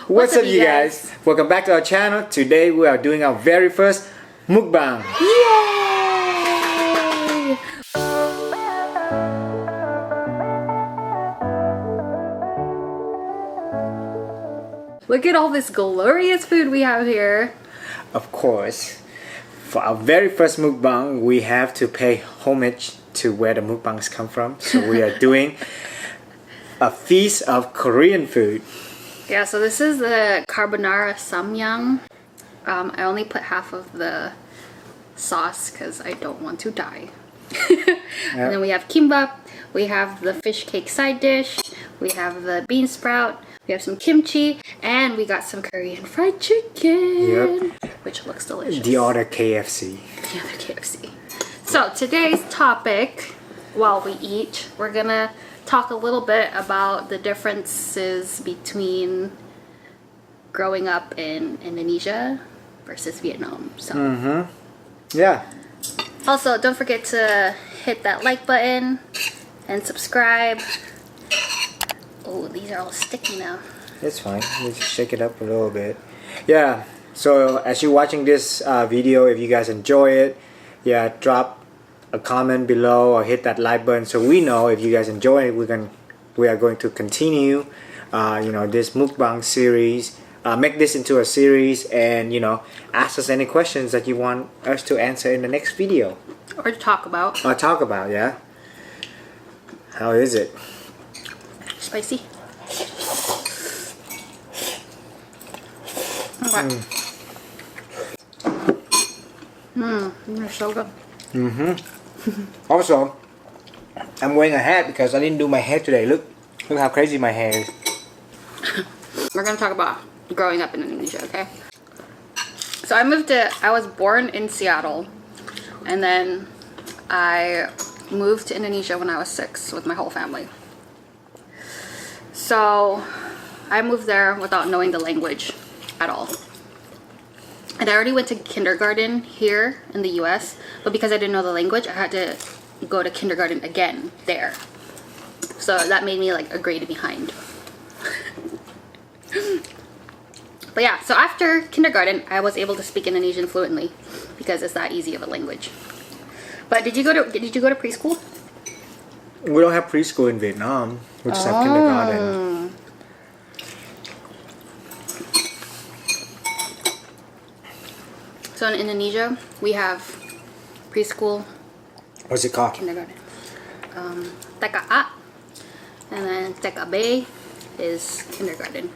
What's up you guys? Welcome back to our channel. Today we are doing our very first mukbang. Yay! Look at all this glorious food we have here. Of course, for our very first mukbang, we have to pay homage to where the mukbangs come from. So we are doing a feast of Korean food. Yeah, so this is the carbonara samyang. I only put half of the sauce because I don't want to die. And then we have kimbap, we have the fish cake side dish, we have the bean sprout, we have some kimchi, and we got some Korean fried chicken, which looks delicious. The other KFC. The other KFC. So today's topic, while we eat, we're gonna talk a little bit about the differences between growing up in Indonesia versus Vietnam. So Yeah. also, don't forget to hit that like button and subscribe. Oh, these are all sticky now. It's fine. You just shake it up a little bit. Yeah. So as you're watching this video, if you guys enjoy it, yeah, drop a comment below or hit that like button so we know if you guys enjoy it. We are going to continue, this mukbang series. Make this into a series, and ask us any questions that you want us to answer in the next video. Or to talk about. Yeah. How is it? Spicy. Okay. They're so good. Also, I'm wearing a hat because I didn't do my hair today. Look how crazy my hair is. We're gonna talk about growing up in Indonesia, okay? So I was born in Seattle, and then I moved to Indonesia when I was 6 with my whole family. So I moved there without knowing the language at all. And I already went to kindergarten here in the US, but because I didn't know the language, I had to go to kindergarten again there. So that made me like a grade behind. But yeah, so after kindergarten, I was able to speak Indonesian fluently because it's that easy of a language. But did you go to preschool? We don't have preschool in Vietnam. We just have kindergarten. So in Indonesia, we have preschool. What's it called? Kindergarten. TKA. And then TKB is kindergarten.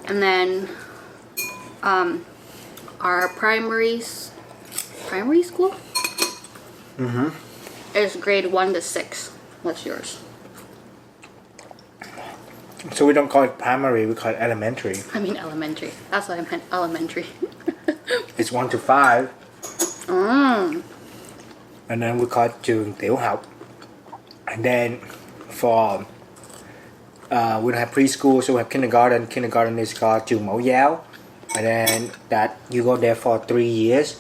And then our primary school is grade 1 to 6. What's yours? So we don't call it primary, we call it elementary. I mean elementary. That's what I meant, elementary. It's 1 to 5. And then we call it trường tiểu học. And then for we don't have preschool, so we have kindergarten. Kindergarten is called trường mẫu giáo. And then that you go there for 3 years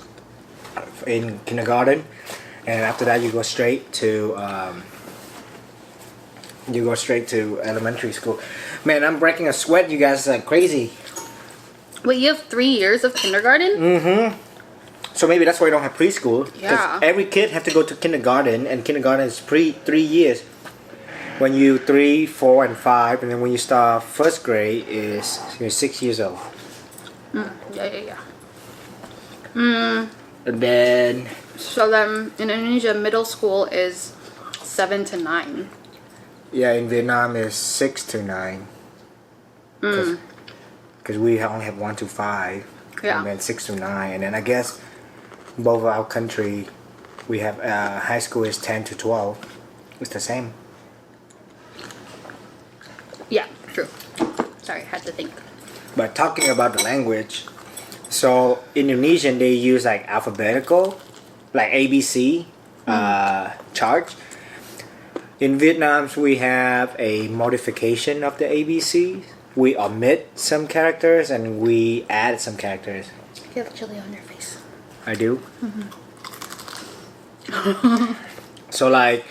in kindergarten. And after that you go straight to elementary school. Man, I'm breaking a sweat. You guys are crazy. Wait, you have 3 years of kindergarten? So maybe that's why you don't have preschool. Yeah. Every kid have to go to kindergarten, and kindergarten is 3 years. When you 3, 4, and 5, and then when you start first grade is you're 6 years old. Yeah. And then So then in Indonesia, middle school is 7 to 9. yeah, in Vietnam is 6 to 9. Because we only have 1 to 5. Yeah. And then 6 to 9, and then I guess both of our country we have high school is 10 to 12. It's the same. Yeah, true. Sorry, had to think. But talking about the language, so Indonesian they use like alphabetical, like ABC chart. In Vietnam we have a modification of the ABC. We omit some characters and we add some characters. You have chili on your face. I do. So like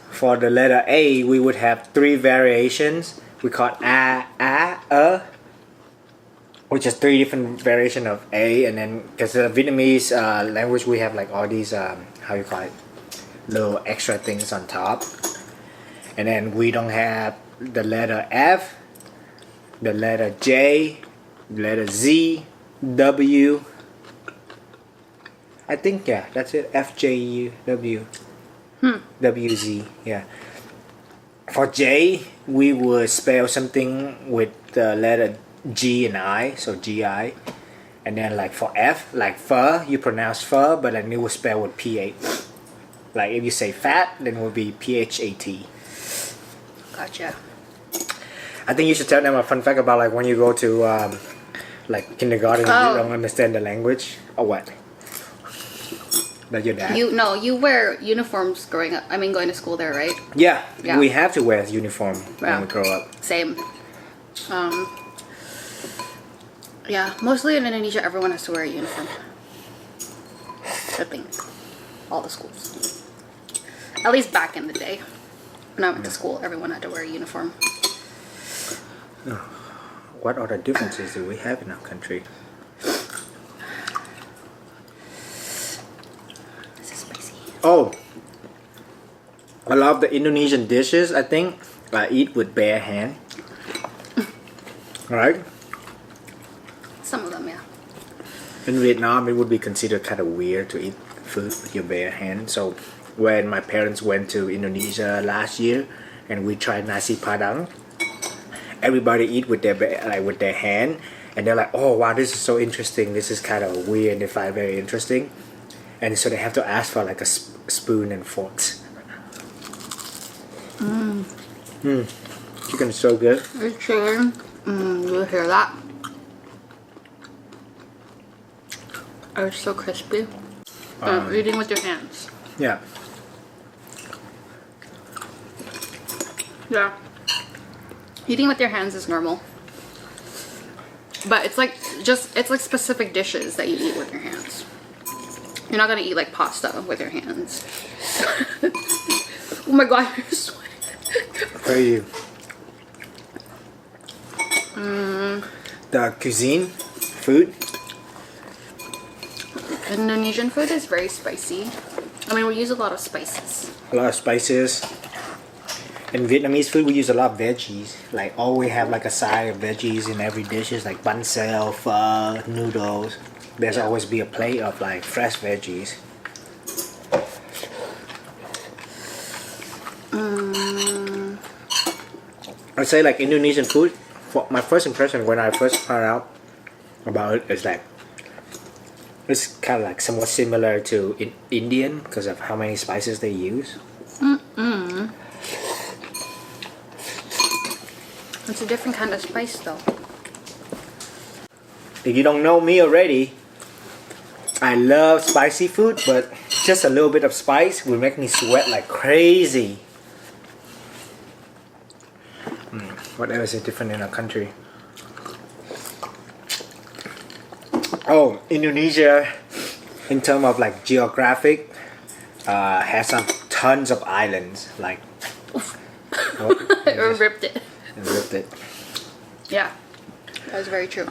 for the letter A, we would have 3 variations. We call a, which is 3 different variation of A, and then because the Vietnamese language we have like all these how you call it, little extra things on top, and then we don't have the letter F, the letter J, the letter Z, W. I think yeah, that's it. F J U W. W Z. Yeah. For J, we would spell something with the letter G and I, so G I. And then like for F, like fur, you pronounce fur, but then you will spell with PH. Like if you say fat, then it will be PHAT. Gotcha. I think you should tell them a fun fact about like when you go to like kindergarten and you don't understand the language or what. That your dad. You wear uniforms growing up. I mean, going to school there, right? Yeah, Yeah. we have to wear a uniform Yeah. when we grow up. Same. Yeah, mostly in Indonesia, everyone has to wear a uniform. I think all the schools. At least back in the day, when I went to school, everyone had to wear a uniform. What other differences do we have in our country? This is spicy. Oh, a lot of the Indonesian dishes, I think, I eat with bare hand. Right? Some of them, yeah. In Vietnam, it would be considered kind of weird to eat food with your bare hand. So when my parents went to Indonesia last year and we tried nasi padang, everybody eat with their hand, and they're like, "Oh wow, this is so interesting. This is kind of weird." And they find it very interesting, and so they have to ask for like a spoon and forks. Chicken is so good. It's chicken. You hear that? It's so crispy. Eating with your hands. Yeah. Yeah. Eating with your hands is normal. But it's like specific dishes that you eat with your hands. You're not gonna eat like pasta with your hands. Oh my god, you're sweating. Crazy. The cuisine, food. Indonesian food is very spicy. I mean, we use a lot of spices. A lot of spices. In Vietnamese food, we use a lot of veggies. Like, always have like a side of veggies in every dish. Like bánh xèo, pho, noodles. There's always be a plate of like fresh veggies. I'd say like Indonesian food. My first impression when I first found out about it is like it's kind of like somewhat similar to Indian because of how many spices they use. It's a different kind of spice though. If you don't know me already, I love spicy food, but just a little bit of spice will make me sweat like crazy. What else is different in our country? Oh, Indonesia, in terms of like geographic, has some tons of islands. Like, Or ripped it. ripped it. Yeah, that was very true.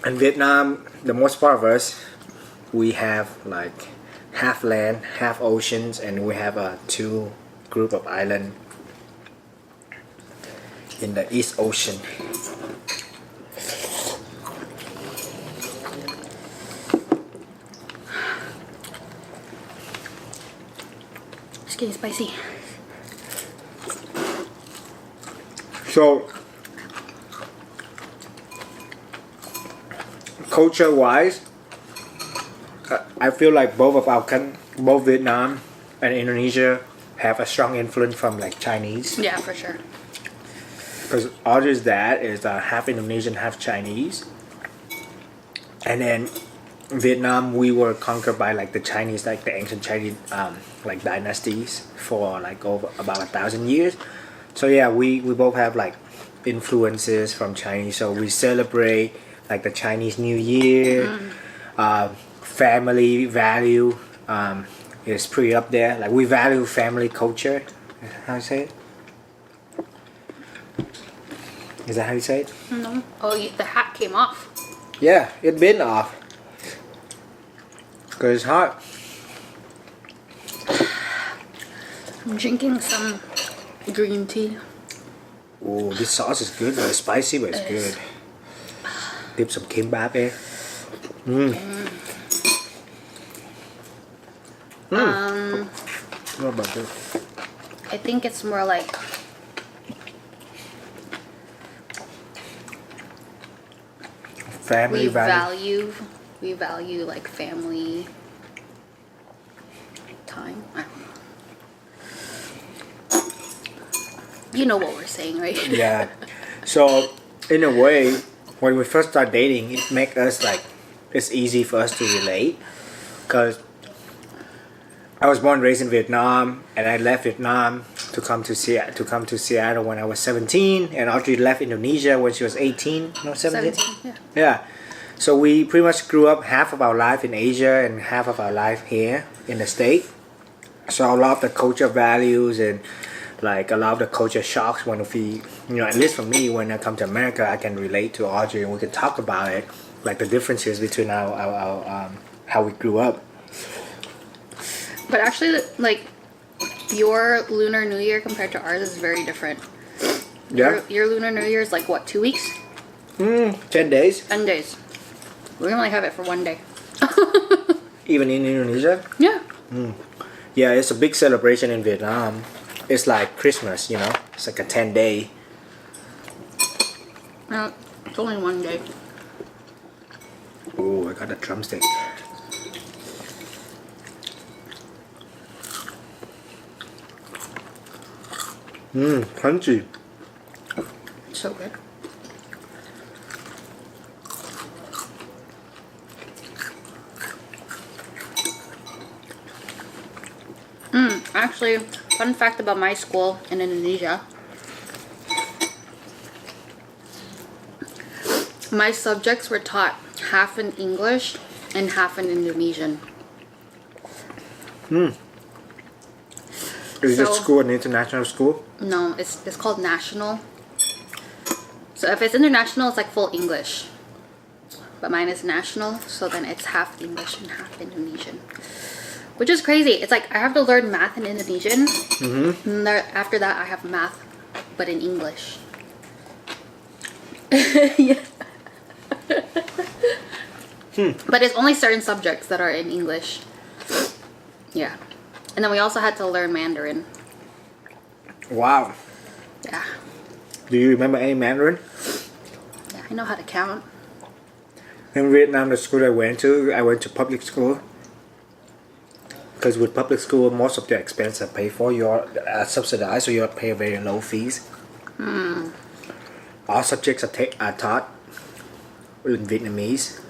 In Vietnam, the most part of us, we have like half land, half oceans, and we have a 2 group of island in the East Ocean. It's getting spicy. So, culture-wise, I feel like both Vietnam and Indonesia have a strong influence from like Chinese. Yeah, for sure. Because others that is half Indonesian, half Chinese. And then Vietnam, we were conquered by like the Chinese, like the ancient Chinese like dynasties for like over about 1,000 years. So yeah, we both have like influences from Chinese. So we celebrate like the Chinese New Year. Family value is pretty up there. Like we value family culture. How you say it? Is that how you say it? No. Oh, the hat came off. Yeah, it been off. Because it's hot. I'm drinking some green tea. Oh, this sauce is good. It's spicy, but it's good. Dip some kimbap in. What about this? I think it's more like Family value. we value like family time. I don't know. You know what we're saying, right? Yeah. So, in a way, when we first start dating, it make us like, it's easy for us to relate. Because I was born and raised in Vietnam, and I left Vietnam to come to Seattle when I was 17, and Audrey left Indonesia when she was 18, no, 17? 17, yeah. Yeah. So we pretty much grew up half of our life in Asia and half of our life here in the States. So a lot of the culture values and like a lot of the culture shocks when we, at least for me, when I come to America, I can relate to Audrey and we can talk about it, like the differences between our how we grew up. But actually, like, your Lunar New Year compared to ours is very different. Yeah. Your Lunar New Year is like what, 2 weeks? 10 days. 10 days. We only have it for 1 day. Even in Indonesia? Yeah. Yeah, it's a big celebration in Vietnam. It's like Christmas, It's like a 10-day. No, it's only 1 day. Oh, I got a drumstick. Crunchy. So good. Actually, fun fact about my school in Indonesia. My subjects were taught half in English and half in Indonesian. Is this school an international school? No, it's called national. So if it's international, it's like full English. But mine is national, so then it's half English and half Indonesian. Which is crazy. It's like I have to learn math in Indonesian. And after that, I have math, but in English. Yeah. But it's only certain subjects that are in English. Yeah. And then we also had to learn Mandarin. Wow. Yeah. Do you remember any Mandarin? Yeah, I know how to count. In Vietnam, the school I went to public school. Because with public school, most of the expenses are paid for. You're subsidized, so you pay very low fees. All subjects are taught in Vietnamese,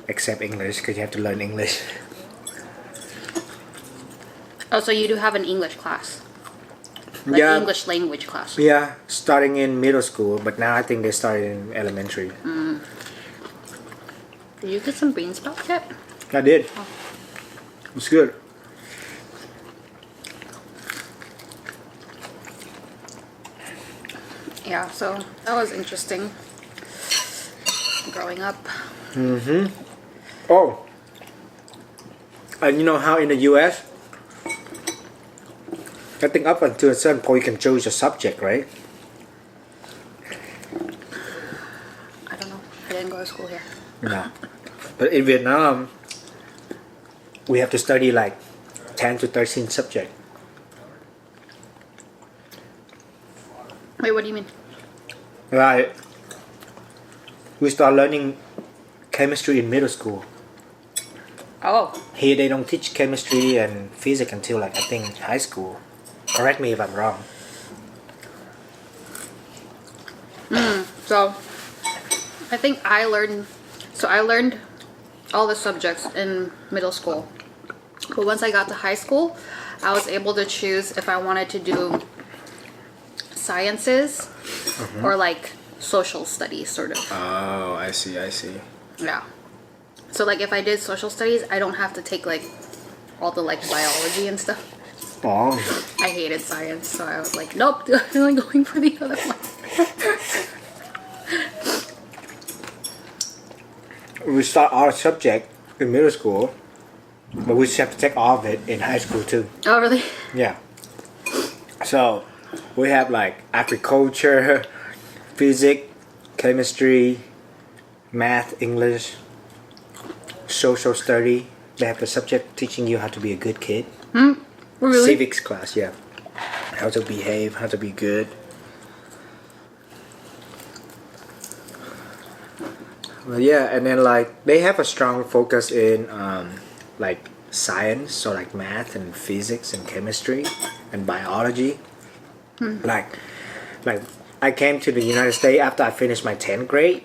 except English, because you have to learn English. Oh, so you do have an English class? Like Yeah. English language class? Yeah, starting in middle school, but now I think they started in elementary. Did you get some bean sprouts yet? I did. It's good. Yeah, so that was interesting. Growing up. Oh, and you know how in the US, I think up until a certain point you can choose your subject, right? I don't know. I didn't go to school here. No. But in Vietnam, we have to study like 10 to 13 subjects. Wait, what do you mean? Right. We start learning chemistry in middle school. Oh. Here they don't teach chemistry and physics until like I think high school. Correct me if I'm wrong. So, I think I learned all the subjects in middle school. But once I got to high school, I was able to choose if I wanted to do sciences or like social studies, sort of. Oh, I see. Yeah. So like if I did social studies, I don't have to take like all the like biology and stuff. Oh. I hated science, so I was like, nope, I'm going for the other one. we start our subject in middle school, but we just have to take all of it in high school too. Oh, really? Yeah. So we have like agriculture, physics, chemistry, math, English, social study. They have the subject teaching you how to be a good kid. Really? Civics class, yeah. How to behave, how to be good. Well, yeah, and then like they have a strong focus in like science, so like math and physics and chemistry and biology. Like I came to the United States after I finished my 10th grade,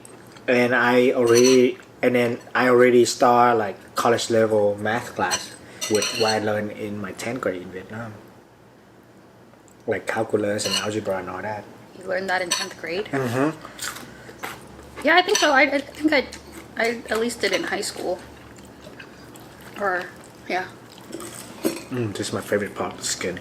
and I already start like college level math class with what I learned in my 10th grade in Vietnam, like calculus and algebra and all that. You learned that in 10th grade? Mm-hmm. Yeah, I think so. I think I at least did in high school. Or, yeah. This is my favorite part of the skin.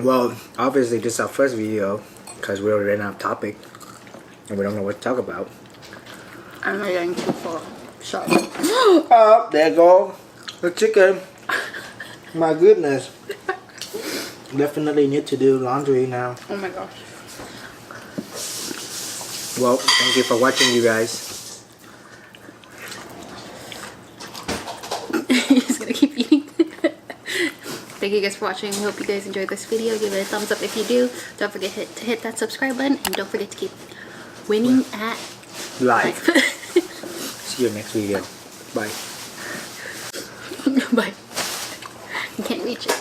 Well, obviously this is our first video because we already ran out of topic and we don't know what to talk about. I'm not getting too full. So. Oh, there you go. The chicken. My goodness. Definitely need to do laundry now. Oh my gosh. Well, thank you for watching, you guys. He's gonna keep eating. Thank you guys for watching. We hope you guys enjoyed this video. Give it a thumbs up if you do. Don't forget to hit that subscribe button, and don't forget to keep winning at Life. See you next video. Bye. Bye. I can't reach it.